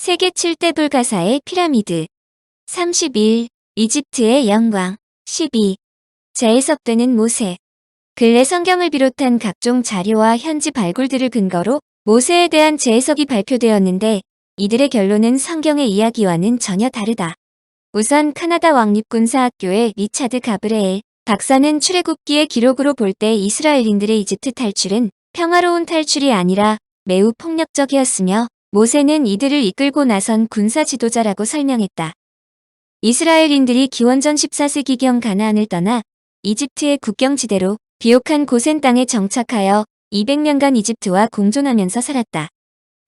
세계 7대 불가사의 피라미드. 31. 이집트의 영광. 12. 재해석되는 모세. 근래 성경을 비롯한 각종 자료와 현지 발굴들을 근거로 모세에 대한 재해석이 발표되었는데 이들의 결론은 성경의 이야기와는 전혀 다르다. 우선 카나다 왕립군사학교의 리차드 가브레엘 박사는 출애굽기의 기록으로 볼 때 이스라엘인들의 이집트 탈출은 평화로운 탈출이 아니라 매우 폭력적이었으며 모세는 이들을 이끌고 나선 군사 지도자라고 설명했다. 이스라엘인들이 기원전 14세기경 가나안을 떠나 이집트의 국경지대로 비옥한 고센 땅에 정착하여 200년간 이집트와 공존하면서 살았다.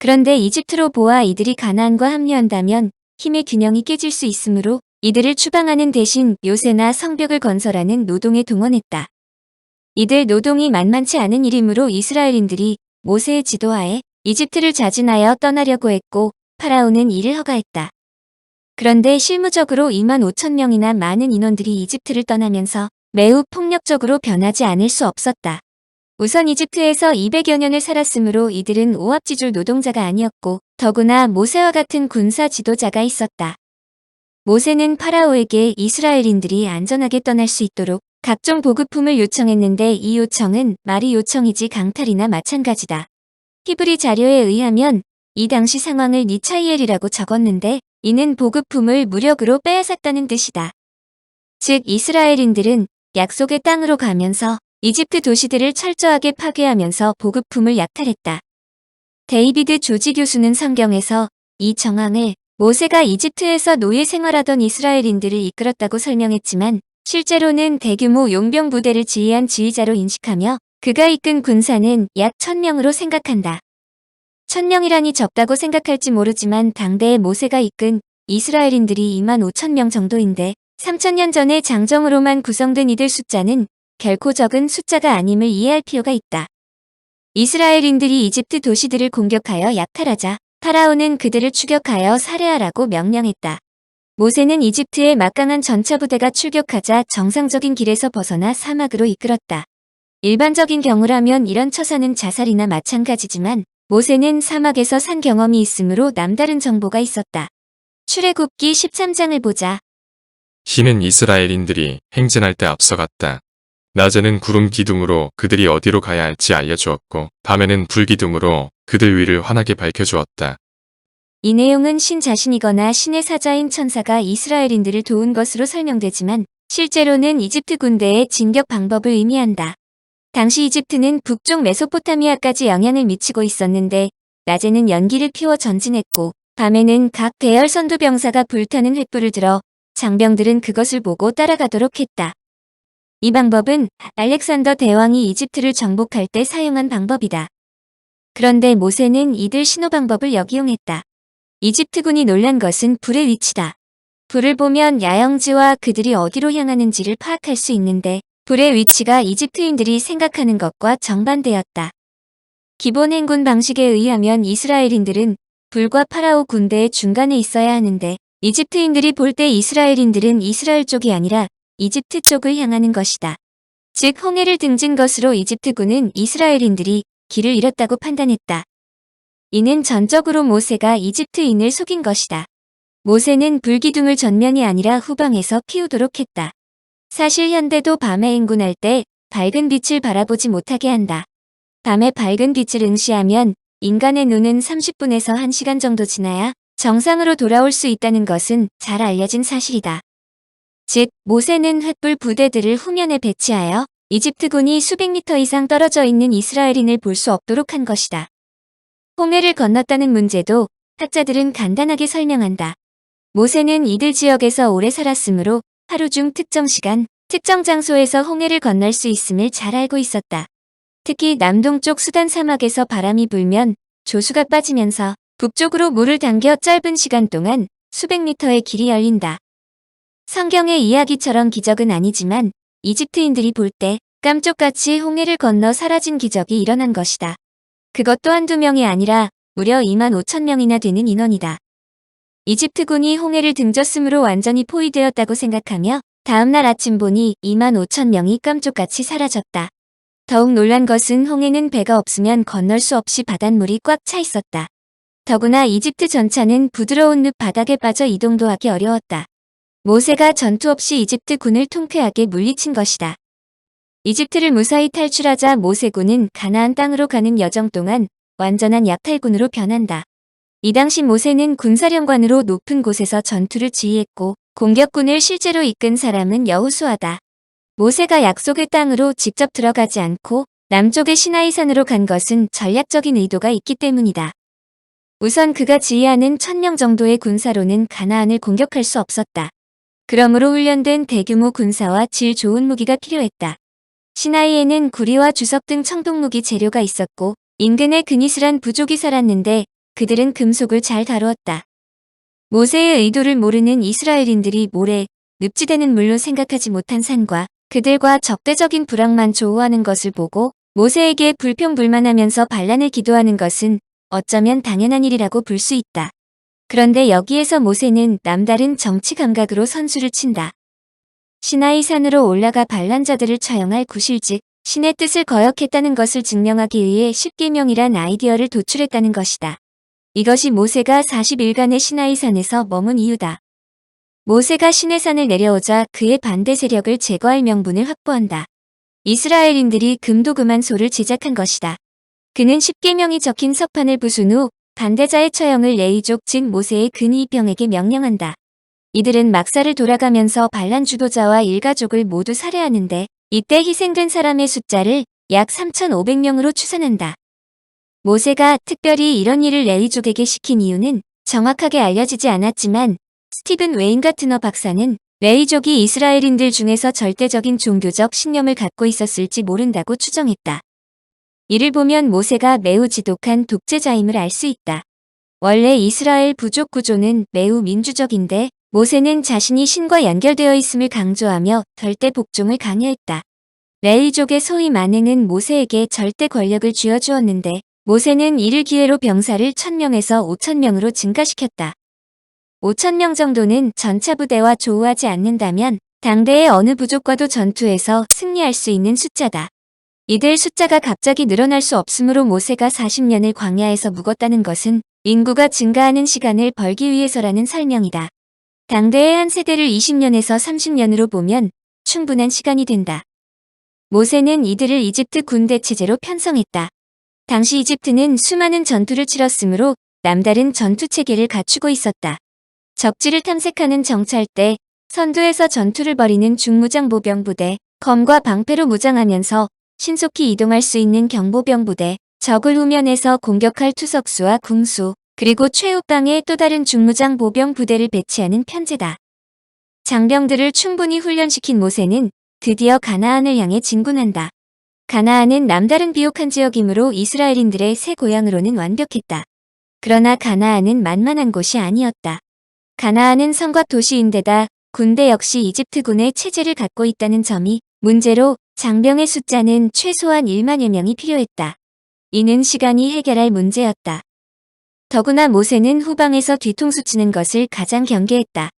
그런데 이집트로 보아 이들이 가나안과 합류한다면 힘의 균형이 깨질 수 있으므로 이들을 추방하는 대신 요새나 성벽을 건설하는 노동에 동원했다. 이들 노동이 만만치 않은 일이므로 이스라엘인들이 모세의 지도하에 이집트를 자진하여 떠나려고 했고 파라오는 이를 허가했다. 그런데 실무적으로 25,000명이나 많은 인원들이 이집트를 떠나면서 매우 폭력적으로 변하지 않을 수 없었다. 우선 이집트에서 200여 년을 살았으므로 이들은 오합지졸 노동자가 아니었고 더구나 모세와 같은 군사 지도자가 있었다. 모세는 파라오에게 이스라엘인들이 안전하게 떠날 수 있도록 각종 보급품을 요청했는데 이 요청은 말이 요청이지 강탈이나 마찬가지다. 히브리 자료에 의하면 이 당시 상황을 니차이엘이라고 적었는데 이는 보급품을 무력으로 빼앗았다는 뜻이다. 즉 이스라엘인들은 약속의 땅으로 가면서 이집트 도시들을 철저하게 파괴하면서 보급품을 약탈했다. 데이비드 조지 교수는 성경에서 이 정황을 모세가 이집트에서 노예 생활하던 이스라엘인들을 이끌었다고 설명했지만 실제로는 대규모 용병 부대를 지휘한 지휘자로 인식하며 그가 이끈 군사는 약 1000명으로 생각한다. 1000명이라니 적다고 생각할지 모르지만 당대의 모세가 이끈 이스라엘인들이 25,000명 정도인데 3000년 전의 장정으로만 구성된 이들 숫자는 결코 적은 숫자가 아님을 이해할 필요가 있다. 이스라엘인들이 이집트 도시들을 공격하여 약탈하자 파라오는 그들을 추격하여 살해하라고 명령했다. 모세는 이집트의 막강한 전차부대가 출격하자 정상적인 길에서 벗어나 사막으로 이끌었다. 일반적인 경우라면 이런 처사는 자살이나 마찬가지지만 모세는 사막에서 산 경험이 있으므로 남다른 정보가 있었다. 출애굽기 13장을 보자. 신은 이스라엘인들이 행진할 때 앞서갔다. 낮에는 구름 기둥으로 그들이 어디로 가야 할지 알려주었고 밤에는 불 기둥으로 그들 위를 환하게 밝혀주었다. 이 내용은 신 자신이거나 신의 사자인 천사가 이스라엘인들을 도운 것으로 설명되지만 실제로는 이집트 군대의 진격 방법을 의미한다. 당시 이집트는 북쪽 메소포타미아까지 영향을 미치고 있었는데 낮에는 연기를 피워 전진했고 밤에는 각 대열 선두병사가 불타는 횃불을 들어 장병들은 그것을 보고 따라가도록 했다. 이 방법은 알렉산더 대왕이 이집트를 정복할 때 사용한 방법이다. 그런데 모세는 이들 신호 방법을 역이용했다. 이집트군이 놀란 것은 불의 위치다. 불을 보면 야영지와 그들이 어디로 향하는지를 파악할 수 있는데 불의 위치가 이집트인들이 생각하는 것과 정반대였다. 기본 행군 방식에 의하면 이스라엘인들은 불과 파라오 군대의 중간에 있어야 하는데 이집트인들이 볼 때 이스라엘인들은 이스라엘 쪽이 아니라 이집트 쪽을 향하는 것이다. 즉 홍해를 등진 것으로 이집트군은 이스라엘인들이 길을 잃었다고 판단했다. 이는 전적으로 모세가 이집트인을 속인 것이다. 모세는 불기둥을 전면이 아니라 후방에서 피우도록 했다. 사실 현대도 밤에 행군할 때 밝은 빛을 바라보지 못하게 한다. 밤에 밝은 빛을 응시하면 인간의 눈은 30분에서 1시간 정도 지나야 정상으로 돌아올 수 있다는 것은 잘 알려진 사실이다. 즉 모세는 횃불 부대들을 후면에 배치하여 이집트군이 수백 미터 이상 떨어져 있는 이스라엘인을 볼 수 없도록 한 것이다. 홍해를 건넜다는 문제도 학자들은 간단하게 설명한다. 모세는 이들 지역에서 오래 살았으므로 하루 중 특정 시간, 특정 장소에서 홍해를 건널 수 있음을 잘 알고 있었다. 특히 남동쪽 수단 사막에서 바람이 불면 조수가 빠지면서 북쪽으로 물을 당겨 짧은 시간 동안 수백 미터의 길이 열린다. 성경의 이야기처럼 기적은 아니지만 이집트인들이 볼 때 깜쪽같이 홍해를 건너 사라진 기적이 일어난 것이다. 그것도 한두 명이 아니라 무려 25,000명이나 되는 인원이다. 이집트군이 홍해를 등졌으므로 완전히 포위되었다고 생각하며 다음날 아침 보니 25,000명이 깜쪽같이 사라졌다. 더욱 놀란 것은 홍해는 배가 없으면 건널 수 없이 바닷물이 꽉 차 있었다. 더구나 이집트 전차는 부드러운 늪 바닥에 빠져 이동도 하기 어려웠다. 모세가 전투 없이 이집트 군을 통쾌하게 물리친 것이다. 이집트를 무사히 탈출하자 모세군은 가나안 땅으로 가는 여정 동안 완전한 약탈군으로 변한다. 이 당시 모세는 군사령관으로 높은 곳에서 전투를 지휘했고 공격군을 실제로 이끈 사람은 여호수아다. 모세가 약속의 땅으로 직접 들어가지 않고 남쪽의 시나이산으로 간 것은 전략적인 의도가 있기 때문이다. 우선 그가 지휘하는 1000명 정도의 군사로는 가나안을 공격할 수 없었다. 그러므로 훈련된 대규모 군사와 질 좋은 무기가 필요했다. 시나이에는 구리와 주석 등 청동무기 재료가 있었고 인근에 그니스란 부족이 살았는데 그들은 금속을 잘 다루었다. 모세의 의도를 모르는 이스라엘인들이 모래, 늪지대는 물론 생각하지 못한 산과 그들과 적대적인 불황만 조우하는 것을 보고 모세에게 불평불만하면서 반란을 기도하는 것은 어쩌면 당연한 일이라고 볼 수 있다. 그런데 여기에서 모세는 남다른 정치 감각으로 선수를 친다. 시나이 산으로 올라가 반란자들을 처형할 구실 즉 신의 뜻을 거역했다는 것을 증명하기 위해 십계명이란 아이디어를 도출했다는 것이다. 이것이 모세가 40일간의 시나이 산에서 머문 이유다. 모세가 시내산을 내려오자 그의 반대 세력을 제거할 명분을 확보한다. 이스라엘인들이 금도금한 소를 제작한 것이다. 그는 십계명이 적힌 석판을 부순 후 반대자의 처형을 레위족 즉 모세의 근위병에게 명령한다. 이들은 막사를 돌아가면서 반란 주도자와 일가족을 모두 살해하는데 이때 희생된 사람의 숫자를 약 3,500명으로 추산한다. 모세가 특별히 이런 일을 레위족에게 시킨 이유는 정확하게 알려지지 않았지만 스티븐 웨인가트너 박사는 레위족이 이스라엘인들 중에서 절대적인 종교적 신념을 갖고 있었을지 모른다고 추정했다. 이를 보면 모세가 매우 지독한 독재자임을 알 수 있다. 원래 이스라엘 부족 구조는 매우 민주적인데 모세는 자신이 신과 연결되어 있음을 강조하며 절대 복종을 강요했다. 레위족의 소위 만행은 모세에게 절대 권력을 쥐어주었는데 모세는 이를 기회로 병사를 1000명에서 5000명으로 증가시켰다. 5000명 정도는 전차 부대와 조우하지 않는다면 당대의 어느 부족과도 전투에서 승리할 수 있는 숫자다. 이들 숫자가 갑자기 늘어날 수 없으므로 모세가 40년을 광야에서 묵었다는 것은 인구가 증가하는 시간을 벌기 위해서라는 설명이다. 당대의 한 세대를 20년에서 30년으로 보면 충분한 시간이 된다. 모세는 이들을 이집트 군대 체제로 편성했다. 당시 이집트는 수많은 전투를 치렀으므로 남다른 전투 체계를 갖추고 있었다. 적지를 탐색하는 정찰대, 선두에서 전투를 벌이는 중무장 보병부대, 검과 방패로 무장하면서 신속히 이동할 수 있는 경보병 부대, 적을 후면에서 공격할 투석수와 궁수, 그리고 최후방에 또 다른 중무장 보병 부대를 배치하는 편제다. 장병들을 충분히 훈련시킨 모세는 드디어 가나안을 향해 진군한다. 가나안은 남다른 비옥한 지역이므로 이스라엘인들의 새 고향으로는 완벽했다. 그러나 가나안은 만만한 곳이 아니었다. 가나안은 성곽 도시인데다 군대 역시 이집트군의 체제를 갖고 있다는 점이 문제로 장병의 숫자는 최소한 1만여 명이 필요했다. 이는 시간이 해결할 문제였다. 더구나 모세는 후방에서 뒤통수 치는 것을 가장 경계했다.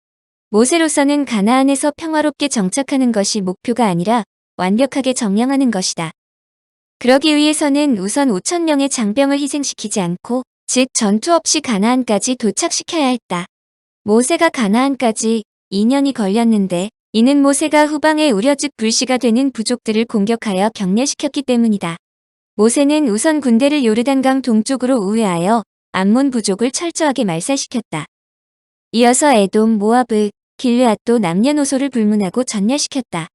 모세로서는 가나안에서 평화롭게 정착하는 것이 목표가 아니라 완벽하게 점령하는 것이다. 그러기 위해서는 우선 5000명의 장병을 희생시키지 않고 즉 전투 없이 가나안까지 도착시켜야 했다. 모세가 가나안까지 2년이 걸렸는데 이는 모세가 후방에 우려즉 불씨가 되는 부족들을 공격하여 격렬시켰기 때문이다. 모세는 우선 군대를 요르단강 동쪽으로 우회하여 암몬 부족을 철저하게 말살시켰다. 이어서 에돔, 모아브, 길르앗도 남녀노소를 불문하고 전멸시켰다.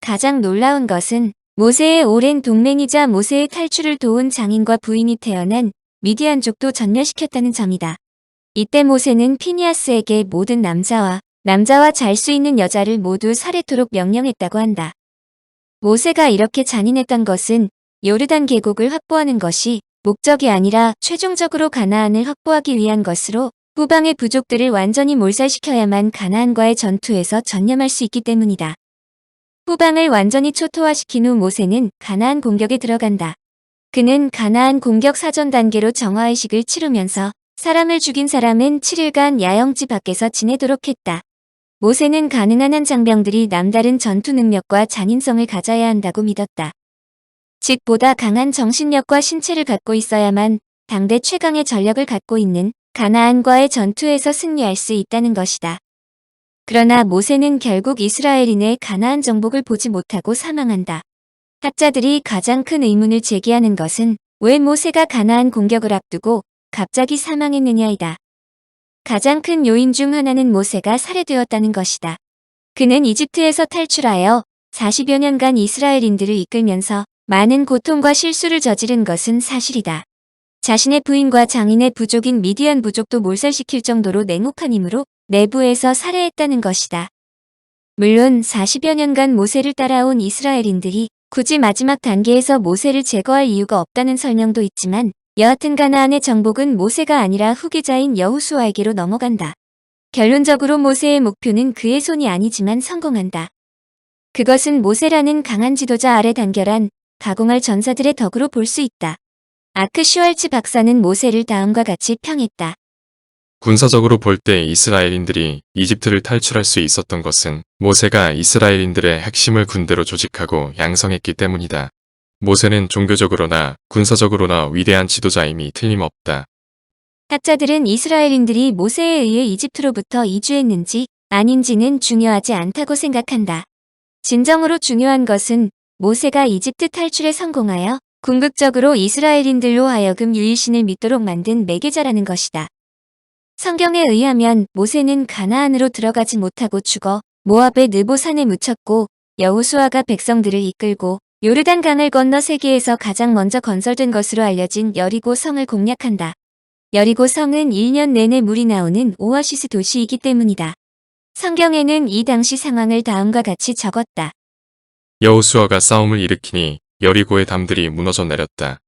가장 놀라운 것은 모세의 오랜 동맹이자 모세의 탈출을 도운 장인과 부인이 태어난 미디안족도 전멸시켰다는 점이다. 이때 모세는 피니하스에게 모든 남자와 잘 수 있는 여자를 모두 살해토록 명령했다고 한다. 모세가 이렇게 잔인했던 것은 요르단 계곡을 확보하는 것이 목적이 아니라 최종적으로 가나안을 확보하기 위한 것으로 후방의 부족들을 완전히 몰살시켜야만 가나안과의 전투에서 전념할 수 있기 때문이다. 후방을 완전히 초토화시킨 후 모세는 가나안 공격에 들어간다. 그는 가나안 공격 사전 단계로 정화의식을 치르면서 사람을 죽인 사람은 7일간 야영지 밖에서 지내도록 했다. 모세는 가능한 한 장병들이 남다른 전투 능력과 잔인성을 가져야 한다고 믿었다. 즉 보다 강한 정신력과 신체를 갖고 있어야만 당대 최강의 전력을 갖고 있는 가나안과의 전투에서 승리할 수 있다는 것이다. 그러나 모세는 결국 이스라엘인의 가나안 정복을 보지 못하고 사망한다. 학자들이 가장 큰 의문을 제기하는 것은 왜 모세가 가나안 공격을 앞두고 갑자기 사망했느냐이다. 가장 큰 요인 중 하나는 모세가 살해되었다는 것이다. 그는 이집트에서 탈출하여 40여 년간 이스라엘인들을 이끌면서 많은 고통과 실수를 저지른 것은 사실이다. 자신의 부인과 장인의 부족인 미디안 부족도 몰살시킬 정도로 냉혹한 힘으로 내부에서 살해했다는 것이다. 물론 40여 년간 모세를 따라온 이스라엘인들이 굳이 마지막 단계에서 모세를 제거할 이유가 없다는 설명도 있지만 여하튼 가나안의 정복은 모세가 아니라 후계자인 여호수아에게로 넘어간다. 결론적으로 모세의 목표는 그의 손이 아니지만 성공한다. 그것은 모세라는 강한 지도자 아래 단결한 가공할 전사들의 덕으로 볼 수 있다. 아크 슈왈츠 박사는 모세를 다음과 같이 평했다. 군사적으로 볼 때 이스라엘인들이 이집트를 탈출할 수 있었던 것은 모세가 이스라엘인들의 핵심을 군대로 조직하고 양성했기 때문이다. 모세는 종교적으로나 군사적으로나 위대한 지도자임이 틀림없다. 학자들은 이스라엘인들이 모세에 의해 이집트로부터 이주했는지 아닌지는 중요하지 않다고 생각한다. 진정으로 중요한 것은 모세가 이집트 탈출에 성공하여 궁극적으로 이스라엘인들로 하여금 유일신을 믿도록 만든 매개자라는 것이다. 성경에 의하면 모세는 가나안으로 들어가지 못하고 죽어 모압의 느보산에 묻혔고 여호수아가 백성들을 이끌고 요르단 강을 건너 세계에서 가장 먼저 건설된 것으로 알려진 여리고 성을 공략한다. 여리고 성은 1년 내내 물이 나오는 오아시스 도시이기 때문이다. 성경에는 이 당시 상황을 다음과 같이 적었다. 여호수아가 싸움을 일으키니 여리고의 담들이 무너져 내렸다.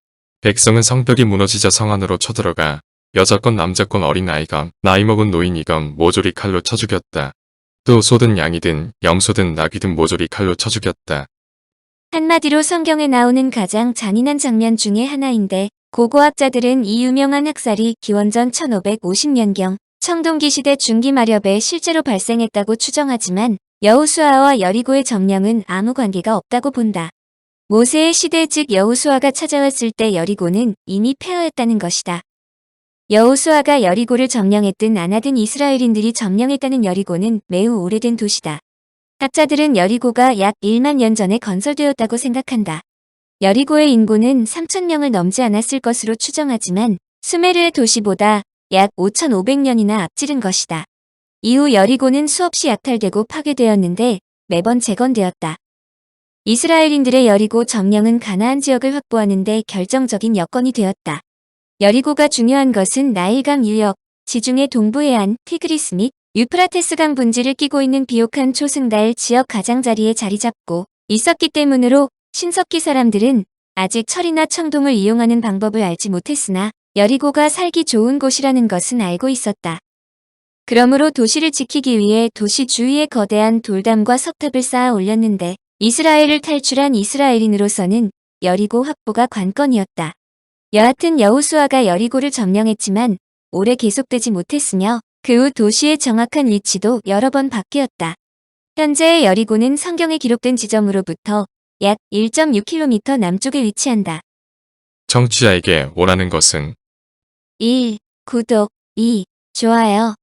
백성은 성벽이 무너지자 성 안으로 쳐들어가 여자건 남자건 어린아이건 나이 먹은 노인이건 모조리 칼로 쳐 죽였다. 또 소든 양이든 염소든 나귀든 모조리 칼로 쳐 죽였다. 한마디로 성경에 나오는 가장 잔인한 장면 중의 하나인데 고고학자들은 이 유명한 학살이 기원전 1550년경 청동기 시대 중기 마렵에 실제로 발생했다고 추정하지만 여호수아와 여리고의 점령은 아무 관계가 없다고 본다. 모세의 시대 즉 여호수아가 찾아왔을 때 여리고는 이미 폐허했다는 것이다. 여호수아가 여리고를 점령했든 안 하든 이스라엘인들이 점령했다는 여리고는 매우 오래된 도시다. 학자들은 여리고가 약 1만 년 전에 건설되었다고 생각한다. 여리고의 인구는 3,000명을 넘지 않았을 것으로 추정하지만 수메르의 도시보다 약 5,500년이나 앞지른 것이다. 이후 여리고는 수없이 약탈되고 파괴되었는데 매번 재건되었다. 이스라엘인들의 여리고 점령은 가나안 지역을 확보하는 데 결정적인 여건이 되었다. 여리고가 중요한 것은 나일강 유역, 지중해 동부 해안, 티그리스 및 유프라테스강 분지를 끼고 있는 비옥한 초승달 지역 가장자리에 자리 잡고 있었기 때문으로 신석기 사람들은 아직 철이나 청동을 이용하는 방법을 알지 못했으나 여리고가 살기 좋은 곳이라는 것은 알고 있었다. 그러므로 도시를 지키기 위해 도시 주위에 거대한 돌담과 석탑을 쌓아 올렸는데 이스라엘을 탈출한 이스라엘인으로서는 여리고 확보가 관건이었다. 여하튼 여호수아가 여리고를 점령했지만 오래 계속되지 못했으며 그 후 도시의 정확한 위치도 여러 번 바뀌었다. 현재의 여리고는 성경에 기록된 지점으로부터 약 1.6km 남쪽에 위치한다. 청취자에게 원하는 것은 1. 구독 2. 좋아요